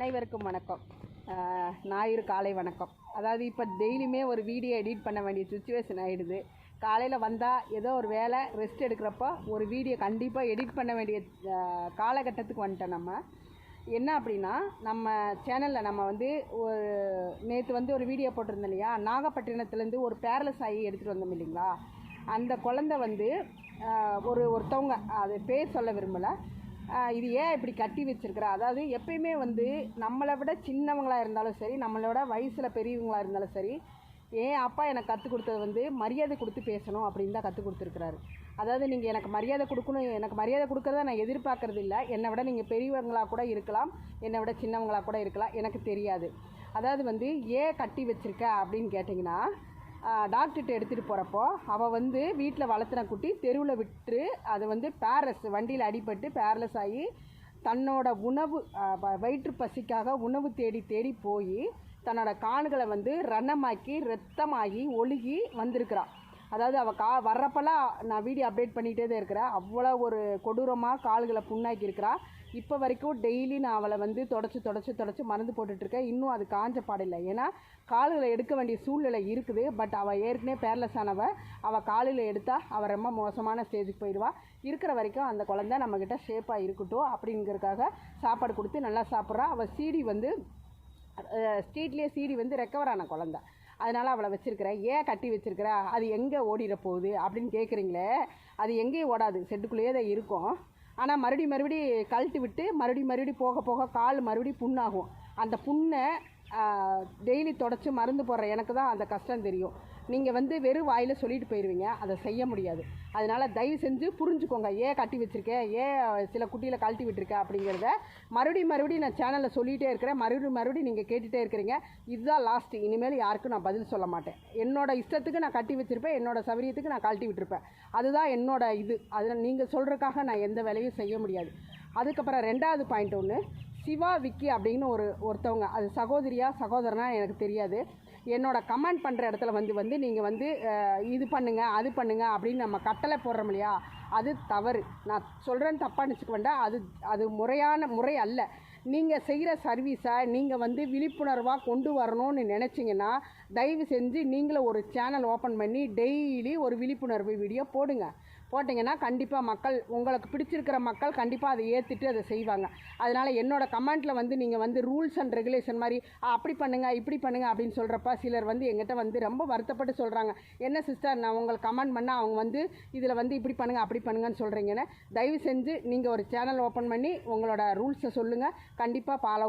அனைவருக்கும் வணக்கம். ஞாயிறு காலை வணக்கம். அதாவது இப்போ டெய்லியுமே ஒரு வீடியோ எடிட் பண்ண வேண்டிய சுச்சுவேஷன் ஆகிடுது. காலையில் வந்தால் ஏதோ ஒரு வேலை ரெஸ்ட் எடுக்கிறப்போ ஒரு வீடியோ கண்டிப்பாக எடிட் பண்ண வேண்டிய காலகட்டத்துக்கு வந்துட்டோம். நம்ம என்ன அப்படின்னா, நம்ம சேனலில் நம்ம ஒரு நேற்று ஒரு வீடியோ போட்டிருந்தோம் இல்லையா, நாகப்பட்டினத்துலேருந்து ஒரு பேரலஸ் ஆகி எடுத்துகிட்டு வந்தோம் இல்லைங்களா. அந்த குழந்தை ஒருத்தவங்க அது பேர் சொல்ல விரும்பலை, இது ஏன் இப்படி கட்டி வச்சுருக்கிறா, அதாவது எப்பயுமே நம்மளை விட சின்னவங்களாக இருந்தாலும் சரி, நம்மளோட வயசில் பெரியவங்களாக இருந்தாலும் சரி, ஏன் அப்பா எனக்கு கற்றுக் கொடுத்தது மரியாதை கொடுத்து பேசணும் அப்படின்னு தான் கற்றுக் கொடுத்துருக்குறாரு. அதாவது நீங்கள் எனக்கு மரியாதை கொடுக்கணும், எனக்கு மரியாதை கொடுக்குறத நான் எதிர்பார்க்குறது இல்லை. என்னை விட நீங்கள் பெரியவங்களாக கூட இருக்கலாம், என்னை விட சின்னவங்களாக கூட இருக்கலாம், எனக்கு தெரியாது. அதாவது ஏன் கட்டி வச்சுருக்க அப்படின்னு கேட்டிங்கன்னா, டாக்டர்கிட்ட எடுத்துகிட்டு போகிறப்போ அவள் வீட்டில் வளர்த்துன குட்டி தெருவில் விட்டு அது பேரலஸ் வண்டியில் அடிபட்டு பேரலஸ் ஆகி தன்னோட உணவு வயிற்று பசிக்காக உணவு தேடி தேடி போய் தன்னோட கால்களை ரணமாக்கி ரத்தமாகி ஒழுகி வந்திருக்கிறாள். அதாவது அவள் வர்றப்பெல்லாம் நான் வீடியோ அப்டேட் பண்ணிகிட்டே தான் இருக்கிறேன். அவ்வளோ ஒரு கொடூரமாக கால்களை புண்ணாக்கி இருக்கிறா. இப்போ வரைக்கும் டெய்லி நான் அவளை தொடச்சி மருந்து போட்டுட்ருக்கேன். இன்னும் அது காஞ்ச பாடில்லை. ஏன்னா கால்களை எடுக்க வேண்டிய சூழ்நிலை இருக்குது. பட் அவள் ஏற்கனவே பேரலஸ் அவள் காலில் எடுத்தால் அவள் ரொம்ப மோசமான ஸ்டேஜுக்கு போயிடுவாள். இருக்கிற வரைக்கும் அந்த குழந்தை நம்மக்கிட்ட ஷேப்பாக இருக்கட்டும் அப்படிங்கிறதுக்காக சாப்பாடு கொடுத்து நல்லா சாப்பிட்றா. அவள் ஸ்ட்ரீட்லேயே ரெக்கவர் ஆன குழந்தை. அதனால் அவளை வச்சுருக்கிறேன். ஏன் கட்டி வச்சுருக்கிறா, அது எங்கே ஓடிட போகுது அப்படின்னு கேட்குறீங்களே. அது எங்கேயும் ஓடாது, செட்டுக்குள்ளேயே தான் இருக்கும். ஆனால் மறுபடி கழட்டி விட்டு மறுபடி போக போக கால் மறுபடியும் புண்ணாகும். அந்த புண்ணை டெய்லி தொடச்சி மருந்து போடுற எனக்கு தான் அந்த கஷ்டம் தெரியும். நீங்கள் வெறும் வாயில் சொல்லிட்டு போயிடுவீங்க, அதை செய்ய முடியாது. அதனால் தயவு செஞ்சு புரிஞ்சுக்கோங்க. ஏன் கட்டி வச்சுருக்கேன், ஏன் சில குட்டியில் கழட்டி விட்டுருக்கேன் அப்படிங்கிறத மறுபடியும் நான் சேனலில் சொல்லிகிட்டே இருக்கிறேன். மறுபடியும் நீங்கள் கேட்டுகிட்டே இருக்கிறீங்க. இதுதான் லாஸ்ட்டு. இனிமேல் யாருக்கும் நான் பதில் சொல்ல மாட்டேன். என்னோடய இஷ்டத்துக்கு நான் கட்டி வச்சுருப்பேன், என்னோடய சௌகரியத்துக்கு நான் கழட்டி விட்டுருப்பேன். அதுதான் என்னோட இது. அதில் நீங்கள் சொல்கிறதுக்காக நான் எந்த வேலையும் செய்ய முடியாது. அதுக்கப்புறம் ரெண்டாவது பாயிண்ட் ஒன்று, சிவா விக்கி அப்படின்னு ஒருத்தவங்க, அது சகோதரனா எனக்கு தெரியாது, என்னோட கமெண்ட் பண்ணுற இடத்துல நீங்கள் இது பண்ணுங்கள் அது பண்ணுங்கள் அப்படின்னு நம்ம கட்டளை போடுறோம் இல்லையா, அது தவறு. நான் சொல்கிறேன்னு தப்பாக நினச்சிக்க வேண்டாம். அது முறையான முறை அல்ல. நீங்கள் செய்கிற சர்வீஸை நீங்கள் விழிப்புணர்வாக கொண்டு வரணும்னு நினச்சிங்கன்னா தயவு செஞ்சு நீங்களும் ஒரு சேனல் ஓப்பன் பண்ணி டெய்லி ஒரு விழிப்புணர்வு வீடியோ போட்டிங்கன்னா கண்டிப்பாக மக்கள், உங்களுக்கு பிடிச்சிருக்கிற மக்கள் கண்டிப்பாக அதை ஏற்றுட்டு அதை செய்வாங்க. அதனால் என்னோடய கமெண்ட்டில் நீங்கள் ரூல்ஸ் அண்ட் ரெகுலேஷன் மாதிரி அப்படி பண்ணுங்கள் இப்படி பண்ணுங்கள் அப்படின்னு சொல்கிறப்ப சிலர் எங்கிட்ட ரொம்ப வருத்தப்பட்டு சொல்கிறாங்க, என்ன சிஸ்டர் நான் உங்களுக்கு கமெண்ட் பண்ணால் அவங்க இதில் இப்படி பண்ணுங்கள் அப்படி பண்ணுங்கன்னு சொல்கிறீங்கன்னு. தயவு செஞ்சு நீங்கள் ஒரு சேனல் ஓப்பன் பண்ணி உங்களோட ரூல்ஸை சொல்லுங்கள், கண்டிப்பாக ஃபாலோ